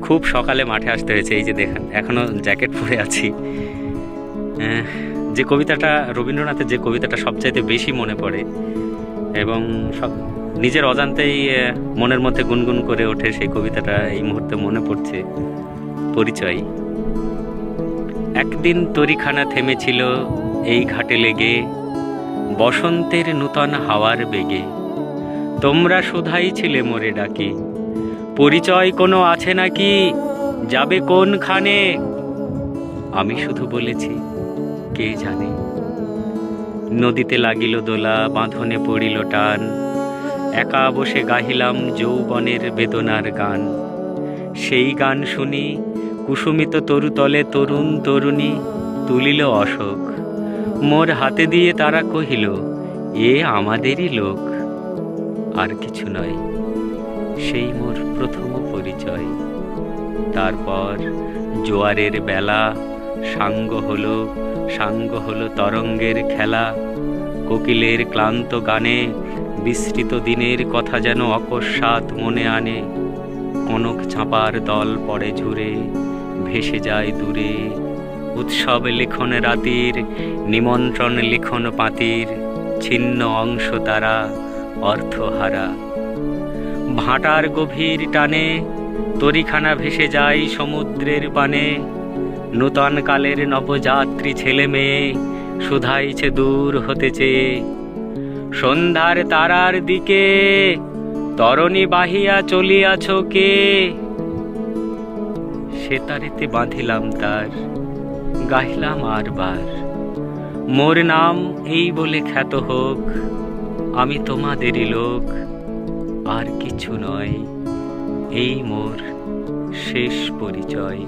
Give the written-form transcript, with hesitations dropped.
খুব সকালে মাঠে আসতে হয়েছে, এই যে দেখেন এখনো জ্যাকেট পরে আছি। যে কবিতাটা রবীন্দ্রনাথের, যে কবিতাটা সবচাইতে বেশি মনে পড়ে এবং সব নিজের অজান্তেই মনের মধ্যে গুনগুন করে ওঠে, সেই কবিতাটা এই মুহূর্তে মনে পড়ছে। পরিচয়। একদিন তরিখানা থেমেছিল এই ঘাটে লেগে, বসন্তের নূতন হাওয়ার বেগে। তোমরা শুধাই ছিলে মোরে ডাকে, পরিচয় কোনো আছে নাকি, যাবে কোনখানে? আমি শুধু বলেছি কে জানে। নদীতে লাগিল দোলা, বাঁধনে পড়িল টান, একা বসে গাহিলাম যৌবনের বেদনার গান। সেই গান শুনি কুসুমিত তরুতলে তরুণ তরুণী তুলিল অশোক, মোর হাতে দিয়ে তারা কহিল এ আমাদেরই লোক। আর কিছু নয়, সেই মোর প্রথম পরিচয়। তারপর জোয়ারের বেলা, সাঙ্গ হলো তরঙ্গের খেলা। কোকিলের ক্লান্ত গানে বিস্তৃত দিনের কথা যেন অকস্মাৎ মনে আনে। কনক চাঁপার দল পড়ে ঝুরে, ভেসে যায় দূরে। উৎসব লিখন রাতির, নিমন্ত্রণ লিখন পাতির, ছিন্ন অংশ তারা অর্থহারা। ভাটার গভীর টানে তরিখানা ভেসে যায় সমুদ্রের পানে। নূতন কালের নবযাত্রী ছেলে মেয়ে শুধাইছে দূর হতে চেয়ে। সন্ধ্যার তারার দিকে তরণী বাহিয়া চলিয়াছ কে? সেতারেতে বাঁধিলাম তার, গাহিলাম আরবার, মোর নাম এই বলে খ্যাত হোক, আমি তোমাদেরই লোক। আর কিছু নয়, এই মোর শেষ পরিচয়।